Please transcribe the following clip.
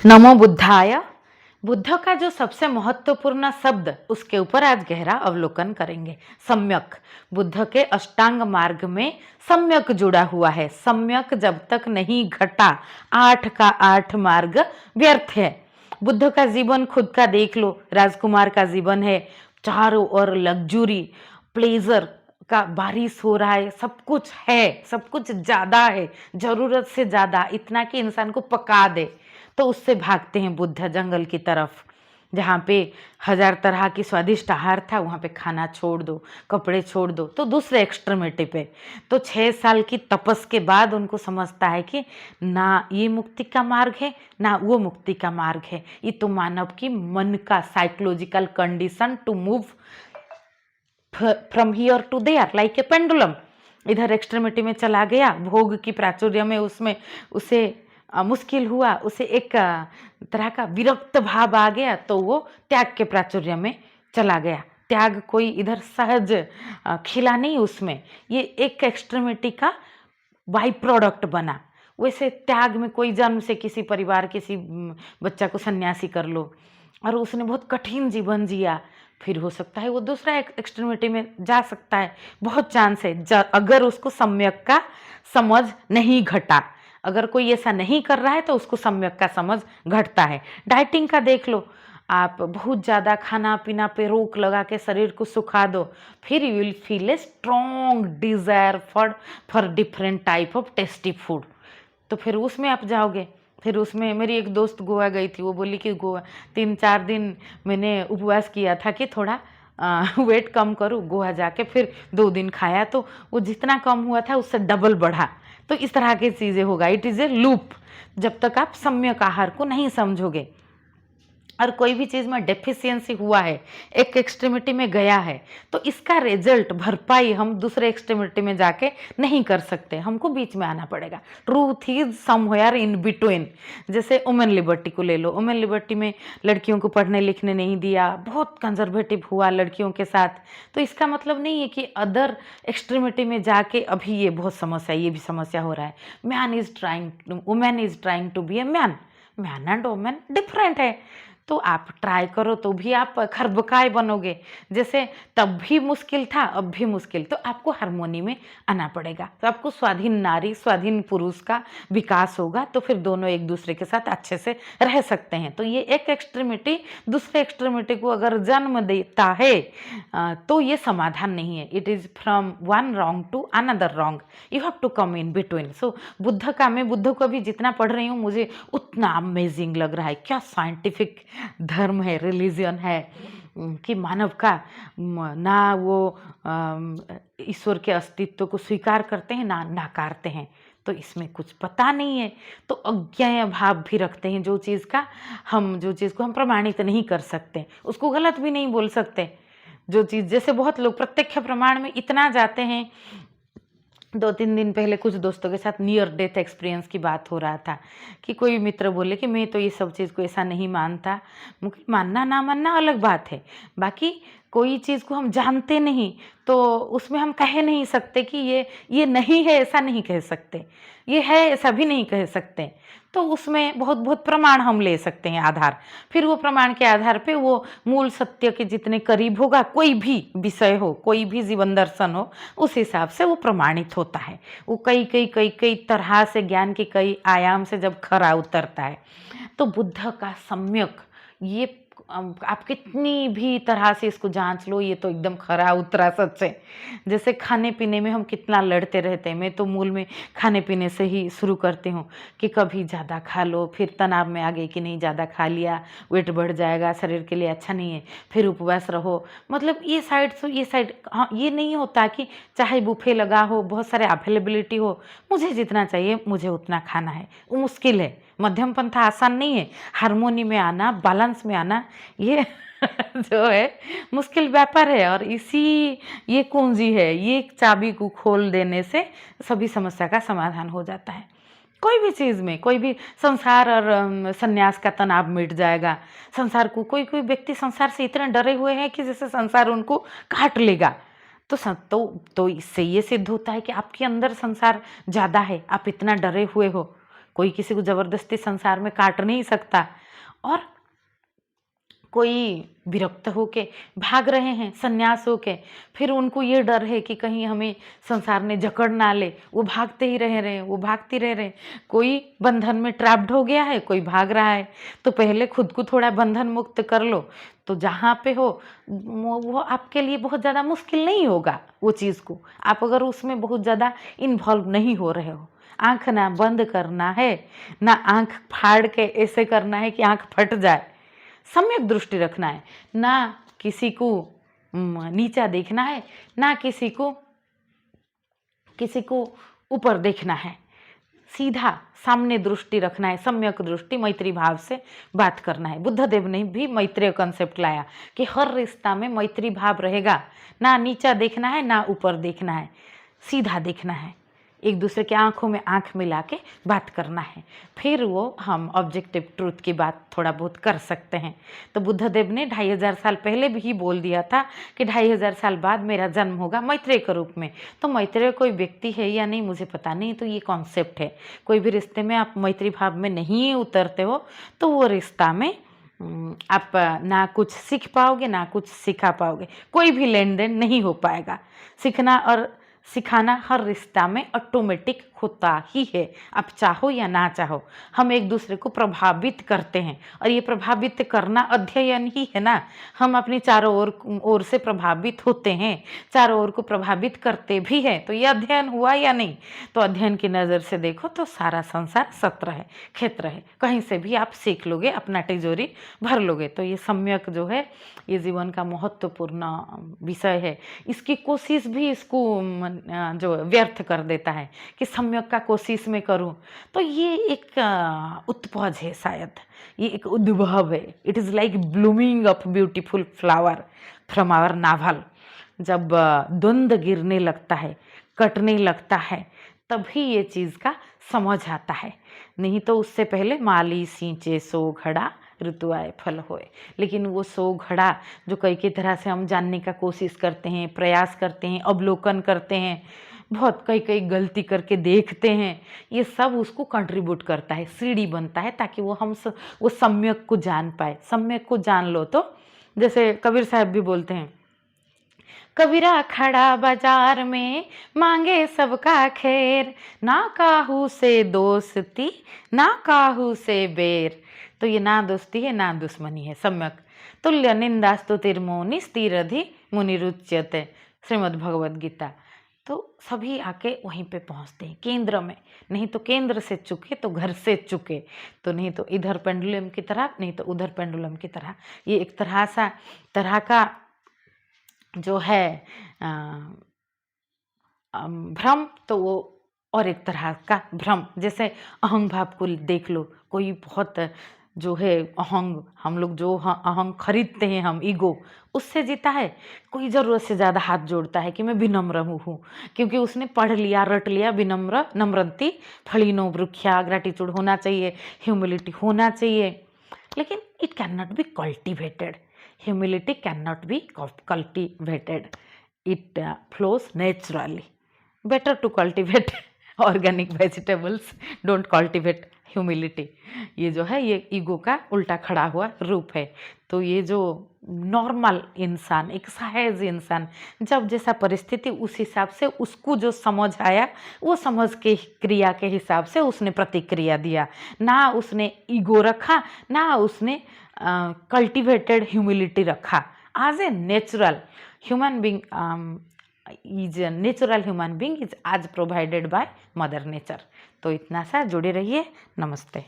नमो बुद्धाय। बुद्ध का जो सबसे महत्वपूर्ण शब्द, उसके ऊपर आज गहरा अवलोकन करेंगे। सम्यक। बुद्ध के अष्टांग मार्ग में सम्यक जुड़ा हुआ है। सम्यक जब तक नहीं घटा, 8 का 8 मार्ग व्यर्थ है। बुद्ध का जीवन खुद का देख लो, राजकुमार का जीवन है, चारों ओर लग्जरी, प्लेजर का बारिश हो रहा है, सब कुछ है, सब कुछ ज्यादा है, जरूरत से ज्यादा, इतना कि इंसान को पका दे। तो उससे भागते हैं बुद्ध जंगल की तरफ, जहाँ पे 1000 तरह की स्वादिष्ट आहार था, वहाँ पे खाना छोड़ दो, कपड़े छोड़ दो, तो दूसरे एक्सट्रीमिटी पे। तो 6 साल की तपस के बाद उनको समझता है कि ना ये मुक्ति का मार्ग है, ना वो मुक्ति का मार्ग है। ये तो मानव की मन का psychological condition to move from here to there like a pendulum. इधर एक्सट्रीमिटी में चला गया, भोग की प्राचुर्य में उसमें उसे मुश्किल हुआ, उसे एक तरह का विरक्त भाव आ गया, तो वो त्याग के प्राचुर्य में चला गया। त्याग कोई इधर सहज खिला नहीं उसमें, ये एक एक्सट्रीमिटी का बाई प्रोडक्ट बना। वैसे त्याग में कोई जन्म से किसी परिवार, किसी बच्चा को सन्यासी कर लो, और उसने बहुत कठिन जीवन जिया, फिर हो सकता है वो दूसरा एक्सट्रीमिटी में जा सकता है। बहुत चांस है, अगर उसको सम्यक का समझ नहीं घटा। अगर कोई ऐसा नहीं कर रहा है तो उसको सम्यक का समझ घटता है। डाइटिंग का देख लो, आप बहुत ज़्यादा खाना पीना पे रोक लगा के शरीर को सुखा दो, फिर you will feel a strong desire for different type of tasty food. तो फिर उसमें आप जाओगे। फिर उसमें मेरी एक दोस्त गोवा गई थी, वो बोली कि गोवा 3-4 दिन मैंने उपवास किया था कि थोड़ा वेट कम करूँ। गोवा जाके फिर 2 दिन खाया, तो वो जितना कम हुआ था उससे डबल बढ़ा। तो इस तरह की चीज़ें होगा। इट इज़ ए लूप, जब तक आप सम्यक आहार को नहीं समझोगे। और कोई भी चीज़ में डेफिशिएंसी हुआ है, एक एक्सट्रीमिटी में गया है, तो इसका रिजल्ट भरपाई हम दूसरे एक्सट्रीमिटी में जाके नहीं कर सकते, हमको बीच में आना पड़ेगा। Truth is somewhere in between. जैसे वुमेन लिबर्टी को ले लो, वुमेन लिबर्टी में लड़कियों को पढ़ने लिखने नहीं दिया, बहुत कंजर्वेटिव हुआ लड़कियों के साथ। तो इसका मतलब नहीं है कि अदर एक्सट्रीमिटी में जाके अभी ये बहुत समस्या, ये भी समस्या हो रहा है। Women is trying to be a man. Man and women different है, तो आप ट्राई करो तो भी आप खरबकाय बनोगे। जैसे तब भी मुश्किल था, अब भी मुश्किल, तो आपको हार्मोनी में आना पड़ेगा। तो आपको स्वाधीन नारी स्वाधीन पुरुष का विकास होगा, तो फिर दोनों एक दूसरे के साथ अच्छे से रह सकते हैं। तो ये एक एक्सट्रीमिटी दूसरे एक्सट्रीमिटी को अगर जन्म देता है, तो ये समाधान नहीं है। It is from one wrong to another wrong, you have to come in between. So मैं बुद्ध को भी जितना पढ़ रही हूँ, मुझे उतना अमेजिंग लग रहा है। क्या साइंटिफिक धर्म है, रिलीजन है, कि मानव का ना वो ईश्वर के अस्तित्व को स्वीकार करते हैं, ना नकारते हैं। तो इसमें कुछ पता नहीं है, तो अज्ञेय भाव भी रखते हैं। जो चीज़ को हम प्रमाणित नहीं कर सकते, उसको गलत भी नहीं बोल सकते। जो चीज़, जैसे बहुत लोग प्रत्यक्ष प्रमाण में इतना जाते हैं। 2-3 दिन पहले कुछ दोस्तों के साथ नियर डेथ एक्सपीरियंस की बात हो रहा था, कि कोई मित्र बोले कि मैं तो ये सब चीज़ को ऐसा नहीं मानता। मानना ना मानना अलग बात है, बाकी कोई चीज़ को हम जानते नहीं, तो उसमें हम कह नहीं सकते कि ये नहीं है, ऐसा नहीं कह सकते, ये है ऐसा भी नहीं कह सकते। तो उसमें बहुत बहुत प्रमाण हम ले सकते हैं आधार, फिर वो प्रमाण के आधार पे वो मूल सत्य के जितने करीब होगा, कोई भी विषय हो, कोई भी जीवन दर्शन हो, उस हिसाब से वो प्रमाणित होता है। वो कई तरह से, ज्ञान के कई आयाम से जब खरा उतरता है। तो बुद्ध का सम्यक, ये आप कितनी भी तरह से इसको जांच लो, ये तो एकदम खरा उतरा सच है। जैसे खाने पीने में हम कितना लड़ते रहते हैं, मैं तो मूल में खाने पीने से ही शुरू करती हूँ, कि कभी ज़्यादा खा लो, फिर तनाव में आ गए कि नहीं ज़्यादा खा लिया वेट बढ़ जाएगा, शरीर के लिए अच्छा नहीं है, फिर उपवास रहो। मतलब ये साइड, हाँ, ये नहीं होता कि चाहे बुफे लगा हो, बहुत सारे अवेलेबिलिटी हो, मुझे जितना चाहिए मुझे उतना खाना है, वो मुश्किल है। मध्यम पंथा आसान नहीं है। हार्मोनी में आना, बैलेंस में आना, ये जो है मुश्किल व्यापार है। और ये कुंजी है, ये चाबी को खोल देने से सभी समस्या का समाधान हो जाता है। कोई भी चीज़ में, कोई भी संसार और संन्यास का तनाव मिट जाएगा। संसार को, कोई व्यक्ति संसार से इतने डरे हुए हैं कि जैसे संसार उनको काट लेगा। तो इससे ये सिद्ध होता है कि आपके अंदर संसार ज़्यादा है, आप इतना डरे हुए हो। कोई किसी को ज़बरदस्ती संसार में काट नहीं सकता। और कोई विरक्त होके भाग रहे हैं संन्यास होके, फिर उनको ये डर है कि कहीं हमें संसार ने जकड़ ना ले, वो भागते ही रह रहे हैं, वो भागती रह रहे हैं। कोई बंधन में ट्रैप्ड हो गया है, कोई भाग रहा है, तो पहले खुद को थोड़ा बंधन मुक्त कर लो, तो जहाँ पे हो वो आपके लिए बहुत ज़्यादा मुश्किल नहीं होगा वो चीज़ को, आप अगर उसमें बहुत ज़्यादा इन्वॉल्व नहीं हो रहे हो। आँख ना बंद करना है, ना आँख फाड़ के ऐसे करना है कि आँख फट जाए, सम्यक दृष्टि रखना है, ना किसी को नीचा देखना है, ना किसी को ऊपर देखना है, सीधा सामने दृष्टि रखना है, सम्यक दृष्टि, मैत्री भाव से बात करना है। बुद्ध देव ने भी मैत्रीय कॉन्सेप्ट लाया कि हर रिश्ता में मैत्री भाव रहेगा, ना नीचा देखना है ना ऊपर देखना है, सीधा देखना है, एक दूसरे के आंखों में आंख मिला के बात करना है, फिर वो हम ऑब्जेक्टिव ट्रूथ की बात थोड़ा बहुत कर सकते हैं। तो बुद्ध देव ने 2500 साल पहले भी बोल दिया था कि 2500 साल बाद मेरा जन्म होगा मैत्रेय के रूप में। तो मैत्रेय कोई व्यक्ति है या नहीं मुझे पता नहीं, तो ये कॉन्सेप्ट है। कोई भी रिश्ते में आप मैत्री भाव में नहीं उतरते हो तो वो रिश्ता में आप ना कुछ सीख पाओगे ना कुछ सिखा पाओगे, कोई भी लेन देन नहीं हो पाएगा। सीखना और सिखाना हर रिश्ता में ऑटोमेटिक होता ही है, आप चाहो या ना चाहो। हम एक दूसरे को प्रभावित करते हैं, और ये प्रभावित करना अध्ययन ही है ना। हम अपनी चारों ओर से प्रभावित होते हैं, चारों ओर को प्रभावित करते भी हैं, तो ये अध्ययन हुआ या नहीं। तो अध्ययन की नज़र से देखो तो सारा संसार सत्र है, क्षेत्र है, कहीं से भी आप सीख लोगे, अपना तिजोरी भर लोगे। तो ये सम्यक जो है ये जीवन का महत्वपूर्ण विषय है। इसकी कोशिश भी इसको जो व्यर्थ कर देता है कि सम्यक का कोशिश में करूं, तो ये एक उत्पज है, शायद ये एक उद्भव है। It is like blooming of beautiful flower from our navel. जब द्वंद गिरने लगता है, कटने लगता है, तभी ये चीज़ का समझ आता है, नहीं तो उससे पहले माली सींचे सो घड़ा ऋतु आए फल होए। लेकिन वो सो घड़ा जो कई तरह से हम जानने का कोशिश करते हैं, प्रयास करते हैं, अवलोकन करते हैं, बहुत कई गलती करके देखते हैं, ये सब उसको कंट्रीब्यूट करता है, सीढ़ी बनता है, ताकि वो सम्यक को जान पाए। सम्यक को जान लो तो जैसे कबीर साहब भी बोलते हैं, कबीरा खड़ा बाजार में मांगे सबका खैर, ना काहू से दोस्ती ना काहू से बेर। तो ये ना दोस्ती है ना दुश्मनी है, सम्यक तुल्य निंदास्तु तिरमोनि स्थिरधि मुनिरुच्यते, श्रीमद् भगवद गीता। तो सभी आके वहीं पे पहुंचते हैं केंद्र में, नहीं तो केंद्र से चुके तो घर से चुके, तो नहीं तो इधर पेंडुलम की तरह नहीं तो उधर पेंडुलम की तरह। ये एक तरह का जो है भ्रम, तो वो और एक तरह का भ्रम। जैसे अहंग भाव को देख लो, कोई बहुत जो है अहंग, हम लोग जो अहंग खरीदते हैं हम, ईगो, उससे जीता है। कोई ज़रूरत से ज़्यादा हाथ जोड़ता है कि मैं विनम्र हूँ, क्योंकि उसने पढ़ लिया रट लिया विनम्र नम्रंती फलिनो वृक्षा, ग्रैटिट्यूड होना चाहिए, ह्यूमिलिटी होना चाहिए। लेकिन it can not be cultivated, humility can not be cultivated, it flows naturally. Better to cultivate organic vegetables, don't cultivate humility. ये जो है ये ईगो का उल्टा खड़ा हुआ रूप है। तो ये जो नॉर्मल इंसान, एक सहज इंसान, जब जैसा परिस्थिति उस हिसाब से उसको जो समझ आया, वो समझ के क्रिया के हिसाब से उसने प्रतिक्रिया दिया, ना उसने ईगो रखा ना उसने कल्टिवेटेड ह्यूमिलिटी रखा। As a natural human being is a natural human being is as provided by mother nature। तो इतना सा जुड़े रहिए। नमस्ते।